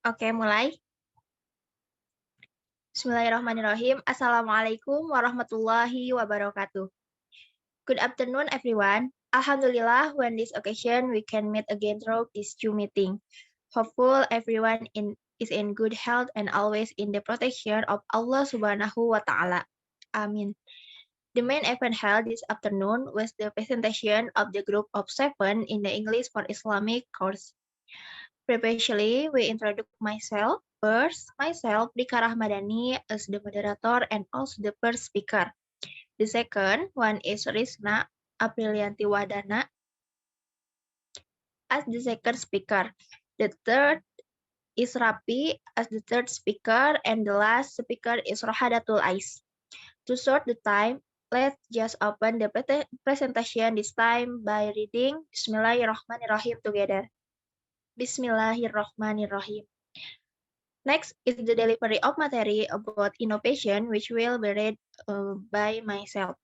Oke, mulai. Bismillahirrahmanirrahim. Assalamualaikum warahmatullahi wabarakatuh. Good afternoon, everyone. Alhamdulillah, on this occasion, we can meet again through this Zoom meeting. Hopeful everyone is in good health and always in the protection of Allah Subhanahu wa Ta'ala. Amin. The main event held this afternoon was the presentation of the group of 7 in the English for Islamic course. Previously, we introduced myself. First, myself, Dika Rahmadani, as the moderator and also the first speaker. The second one is Rizna Aprilianti Wadana as the second speaker. The third is Rapi as the third speaker, and the last speaker is Rohadatul Ais. To short the time, let's just open the presentation this time by reading Bismillahirrahmanirrahim together. Bismillahirrahmanirrahim. Next is the delivery of material about innovation, which will be read by myself.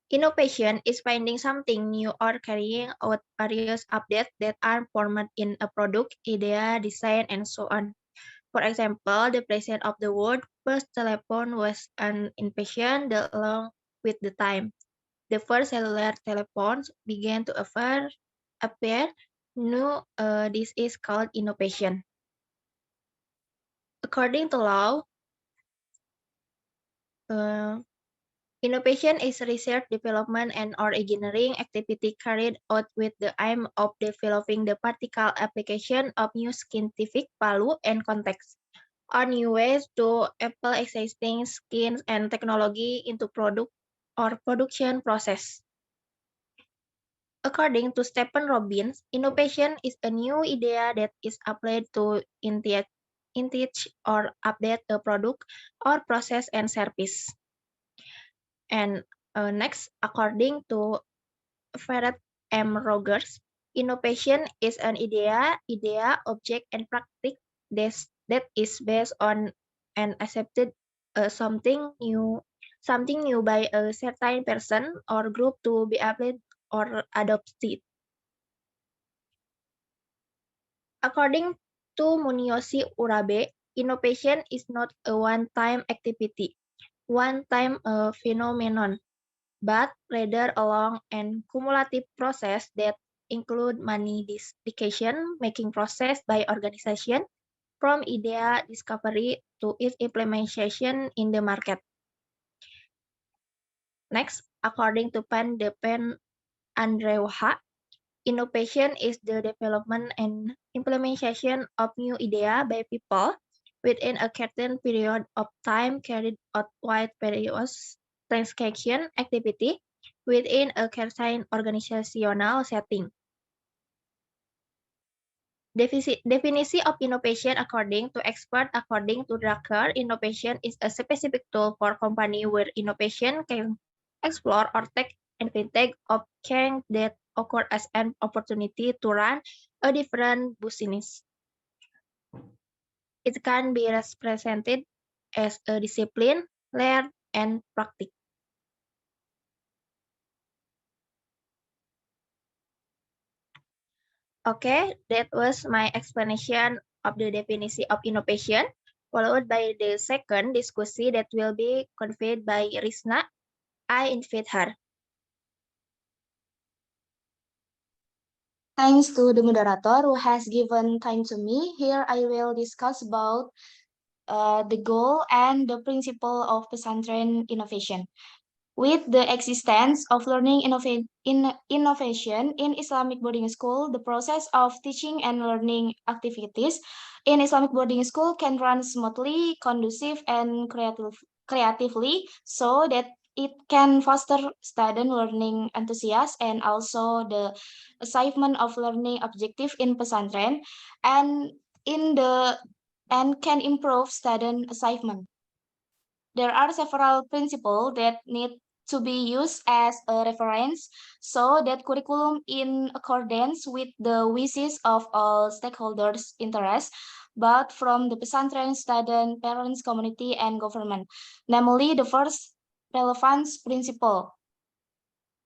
Innovation is finding something new or carrying out various updates that are formed in a product, idea, design, and so on. For example, the presence of the word first telephone was an invention that along with the time. The first cellular telephones began to appear new. This is called innovation. According to law, innovation is research, development, and or engineering activity carried out with the aim of developing the practical application of new scientific value and context, or new ways to apply existing skills and technology into product or production process. According to Stephen Robbins, innovation is a new idea that is applied to enrich or update a product or process and service. And next, according to Ferret M. Rogers, innovation is an idea, object, and practice that is based on and accepted something new by a certain person or group to be applied or adopted. According to Munyoshi Urabe, innovation is not a one-time activity, one-time phenomenon, but rather a long and cumulative process that include many decision-making process by organization, from idea discovery to its implementation in the market. Next, according to Pan Depen Andreuha, innovation is the development and implementation of new idea by people within a certain period of time carried out wide various transaction activity within a certain organizational setting. Definition of innovation according to expert according to Drucker, innovation is a specific tool for company where innovation can explore or take advantage of change that occur as an opportunity to run a different business. It can be represented as a discipline, learn, and practice. Okay, that was my explanation of the definition of innovation, followed by the second discussion that will be conveyed by Rizna. I invite her. Thanks to the moderator who has given time to me. Here I will discuss about the goal and the principle of pesantren innovation. With the existence of learning innovation in Islamic boarding school, the process of teaching and learning activities in Islamic boarding school can run smoothly, conducive, and creatively so that it can foster student learning enthusiasm and also the achievement of learning objective in pesantren and can improve student achievement. There are several principles that need to be used as a reference so that curriculum in accordance with the wishes of all stakeholders interest, but from the pesantren, student, parents, community, and government. Namely, the first relevance principle.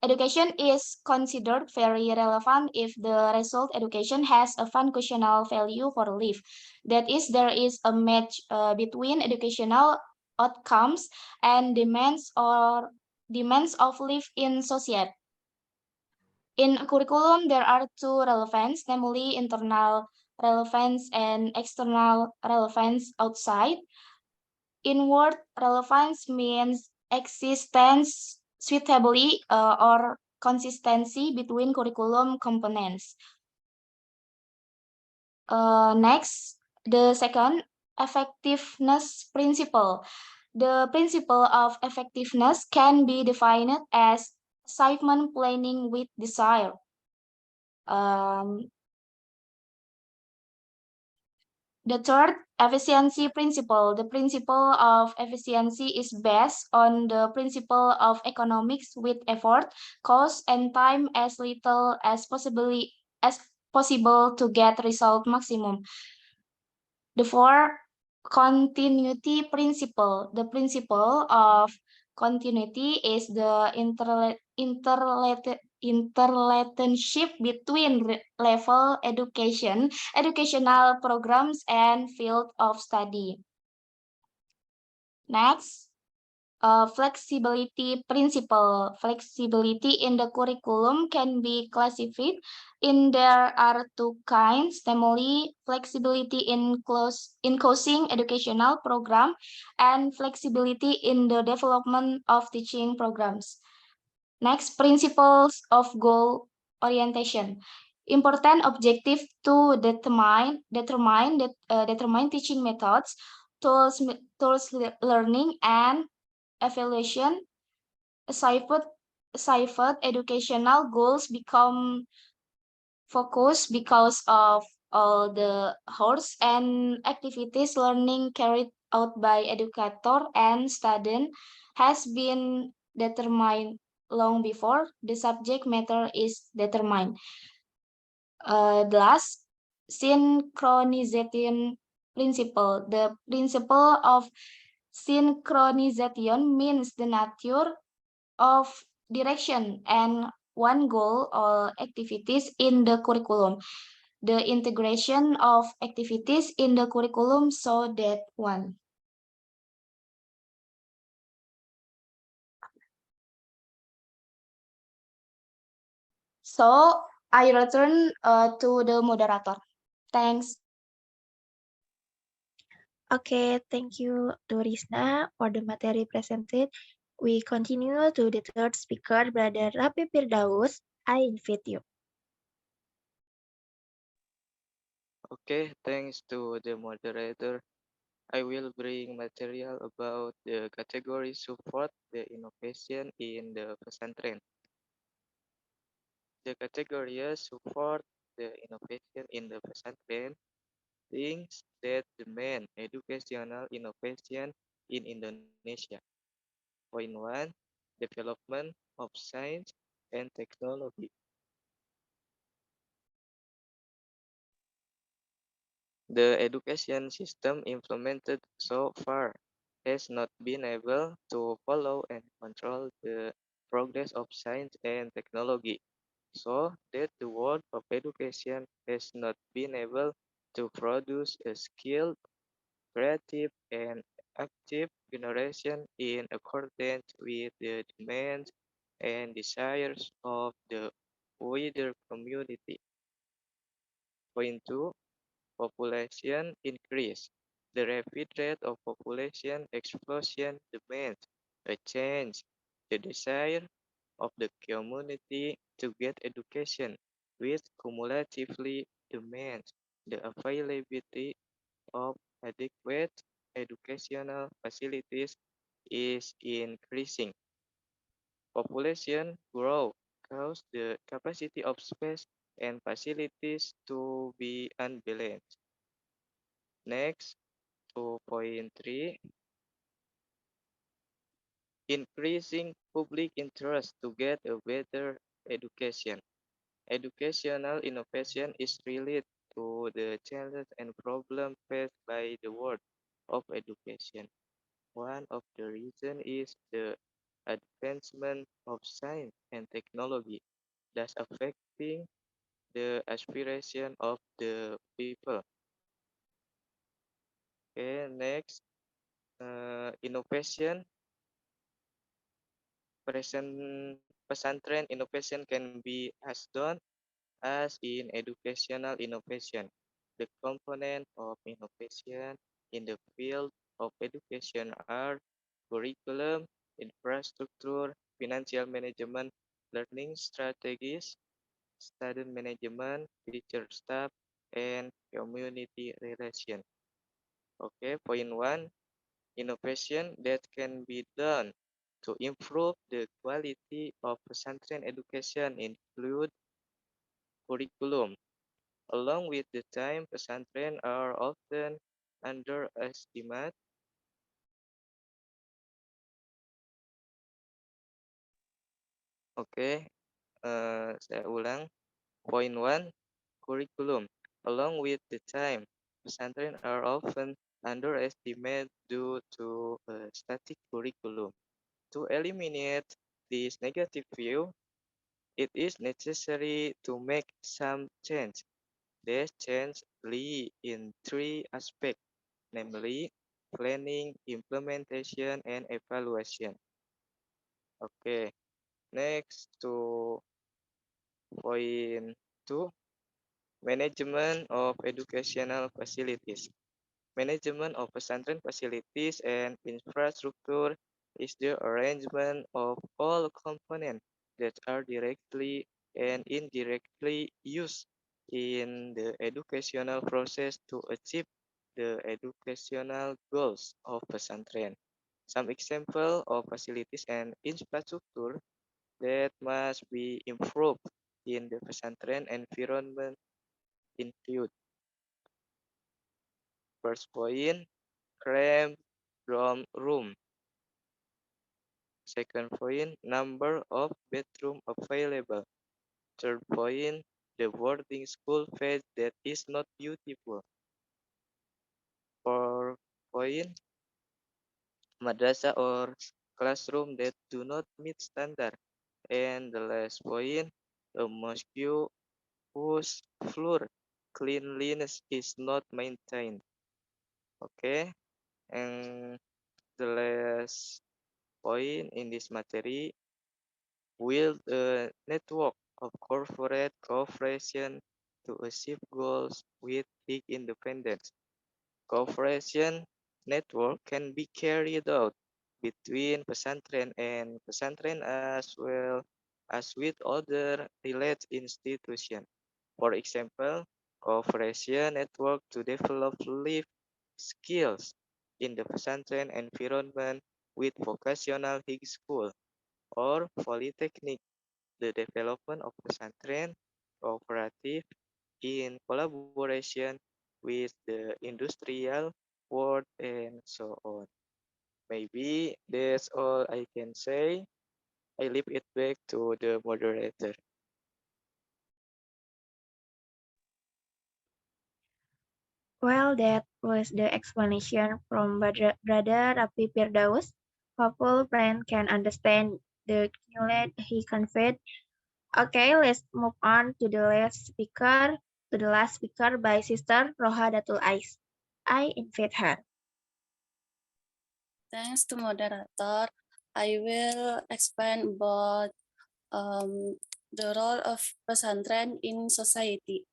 Education is considered very relevant if the result education has a functional value for life. That is, there is a match between educational outcomes and demands of life in society. In a curriculum, there are two relevance, namely internal relevance and external relevance outside. Inward relevance means existence suitably or consistency between curriculum components. Next, the second, effectiveness principle. The principle of effectiveness can be defined as assignment planning with desire. Um, The third, efficiency principle. The principle of efficiency is based on the principle of economics with effort, cost, and time as little as possible to get result maximum. The fourth, continuity principle. The principle of continuity is the interrelationship between level educational programs, and field of study. Next, flexibility principle. Flexibility in the curriculum can be classified in there are two kinds, namely flexibility in closing educational program and flexibility in the development of teaching programs. Next, principles of goal orientation. Important objective to determine teaching methods, tools learning, and evaluation. Ciphered educational goals become focused because of all the hours and activities learning carried out by educator and student has been determined long before the subject matter is determined. The last, synchronization principle. The principle of synchronization means the nature of direction and one goal or activities in the curriculum. The integration of activities in the curriculum so that one. So I return to the moderator. Thanks. Okay, thank you to Risna for the materi presented. We continue to the third speaker, Brother Rapi Firdaus. I invite you. Okay, thanks to the moderator. I will bring material about the category support the innovation in the pesantren. The category support the innovation in the pesantren things that the main educational innovation in Indonesia. Point 1. Development of science and technology. The education system implemented so far has not been able to follow and control the progress of science and technology, so that the world of education has not been able to produce a skilled, creative, and active generation in accordance with the demands and desires of the wider community. Point 2. Population increase. The rapid rate of population explosion demands a change, the desire of the community to get education, which cumulatively demands the availability of adequate educational facilities is increasing. Population growth causes the capacity of space and facilities to be unbalanced. Next, 2.3, increasing public interest to get a better education. Educational innovation is related to the challenges and problems faced by the world of education. One of the reasons is the advancement of science and technology, thus affecting the aspiration of the people. Okay, next, innovation. Pesantren innovation can be as done as in educational innovation. The component of innovation in the field of education are curriculum, infrastructure, financial management, learning strategies, student management, teacher staff, and community relation. Okay, point one, innovation that can be done to improve the quality of pesantren education include curriculum. Along with the time, pesantren are often underestimated. Oke, saya ulang. Point one, curriculum. Along with the time, pesantren are often underestimated due to a static curriculum. To eliminate this negative view, it is necessary to make some change. These changes lie in three aspects, namely planning, implementation, and evaluation. Okay, next to point two, management of educational facilities. Management of pesantren facilities and infrastructure is the arrangement of all components that are directly and indirectly used in the educational process to achieve the educational goals of pesantren. Some example of facilities and infrastructure that must be improved in the pesantren environment include: first point, cramped dorm room. Second point, number of bedroom available. Third point, the boarding school face that is not beautiful. Fourth point, madrasah or classroom that do not meet standard. And the last point, a mosque whose floor cleanliness is not maintained. Okay, and the last point in this material, build a network of corporate cooperation to achieve goals with big independence. Cooperation network can be carried out between pesantren and pesantren as well as with other related institutions. For example, cooperation network to develop life skills in the pesantren environment with vocational high school or polytechnic. The development of pesantren cooperative in collaboration with the industrial world and so on. Maybe that's all I can say. I leave it back to the moderator. Well, that was the explanation from Brother Rafi Firdaus. Hopeful friend can understand the knowledge he conveyed. Okay, let's move on to the last speaker by Sister Rohadatul Ais. I invite her. Thanks to moderator, I will explain about the role of pesantren in society.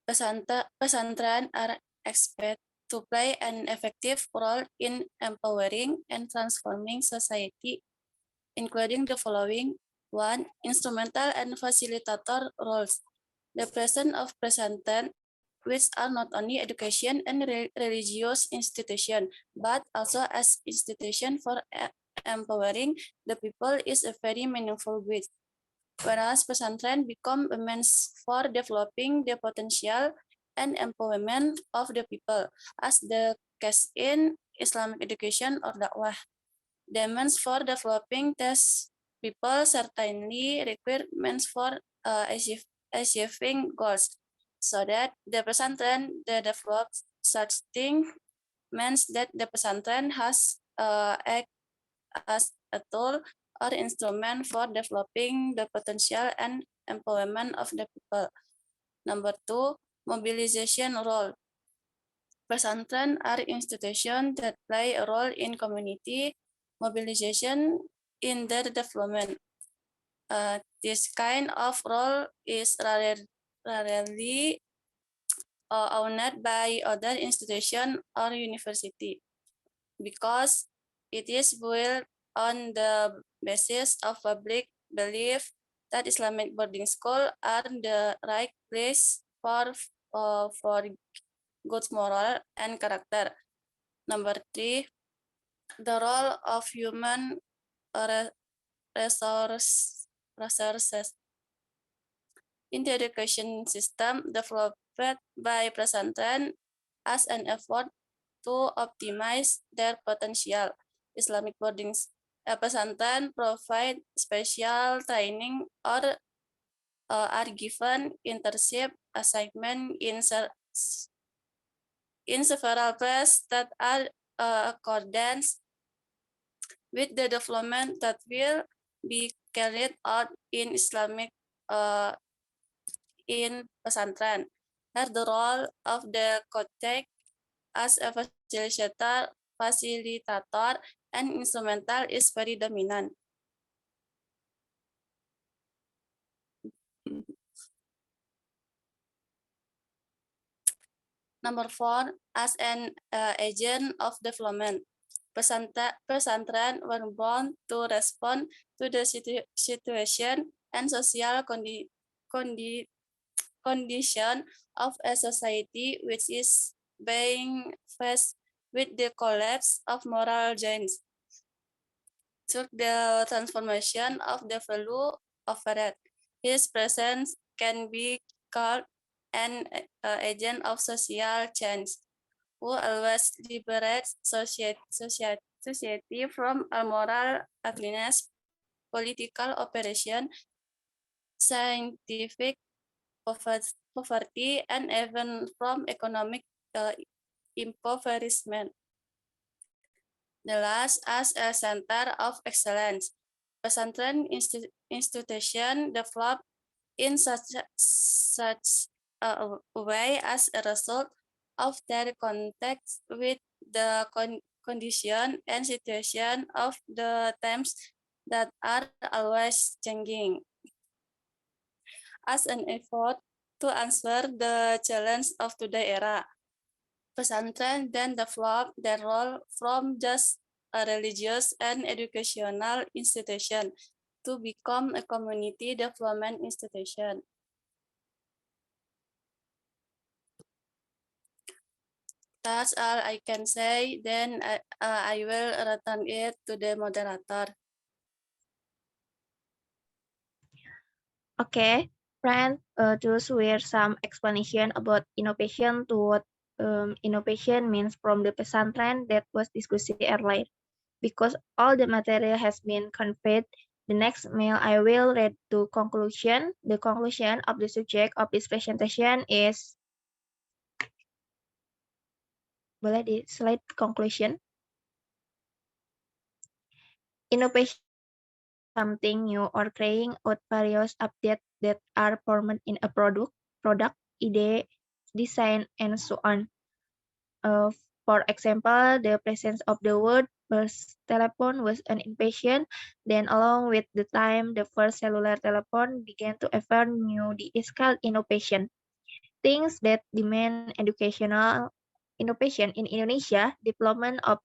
Pesantren are expected to play an effective role in empowering and transforming society, including the following: one, instrumental and facilitator roles. The presence of pesantren, which are not only education and religious institution, but also as institution for empowering the people, is a very meaningful bit. Whereas pesantren become a means for developing the potential and empowerment of the people, as the case in Islamic education or dakwah. The means for developing these people certainly require means for achieving goals, so that the pesantren that develops such thing means that the pesantren has act as a tool or instrument for developing the potential and empowerment of the people. Number 2, mobilization role. Pesantren are institutions that play a role in community mobilization in their development. This kind of role is rarely owned by other institutions or university because it is built on the basis of public belief that Islamic boarding school are the right place for good moral and character. Number 3, the role of human resources in the education system developed by pesantren as an effort to optimize their potential. Islamic boardings pesantren provide special training or are given internship assignment in several places that are accordance with the development that will be carried out in Islamic in pesantren. Here the role of the Kotek as a facilitator and instrumental is very dominant. Number 4, as an agent of development. Pesantren were born to respond to the situation and social condition of a society which is being faced with the collapse of moral chains. Through the transformation of the value of it, his presence can be called an agent of social change, who always liberates society from moral ugliness, political oppression, scientific poverty, and even from economic impoverishment. The last, as a center of excellence. Pesantren institution developed in such a way as a result of their contact with the condition and situation of the times that are always changing. As an effort to answer the challenge of today's era, pesantren then developed their role from just a religious and educational institution to become a community development institution. That's all I can say. Then I will return it to the moderator. Okay, friends, those were some explanation about innovation to what innovation means from the pesantren that was discussed earlier. Because all the material has been conveyed, the next mail I will read to conclusion. The conclusion of the subject of this presentation is, boleh di slide conclusion? Innovation something new or trying out various updates that are formed in a product, idea, design, and so on. For example, the presence of the word first telephone was an innovation. Then, along with the time, the first cellular telephone began to offer new is called innovation. Things that demand educational innovation in Indonesia, development of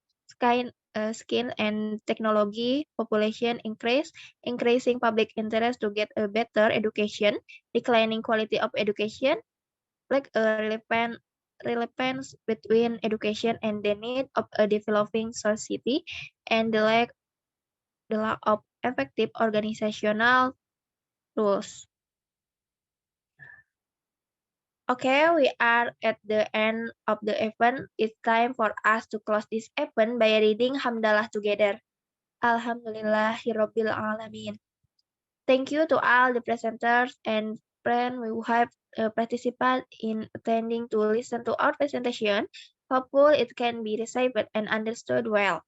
skill and technology, population increase, increasing public interest to get a better education, declining quality of education, like a relevance between education and the need of a developing society, and the lack of effective organizational rules. Okay, we are at the end of the event. It's time for us to close this event by reading Hamdalah together. Alhamdulillahirabbil alamin. Thank you to all the presenters and friends who have participated in attending to listen to our presentation. Hopefully it can be received and understood well.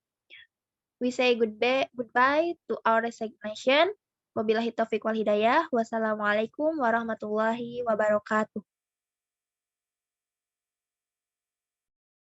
We say goodbye to our resignation. Wabillahi taufiq wal hidayah. Wassalamualaikum warahmatullahi wabarakatuh.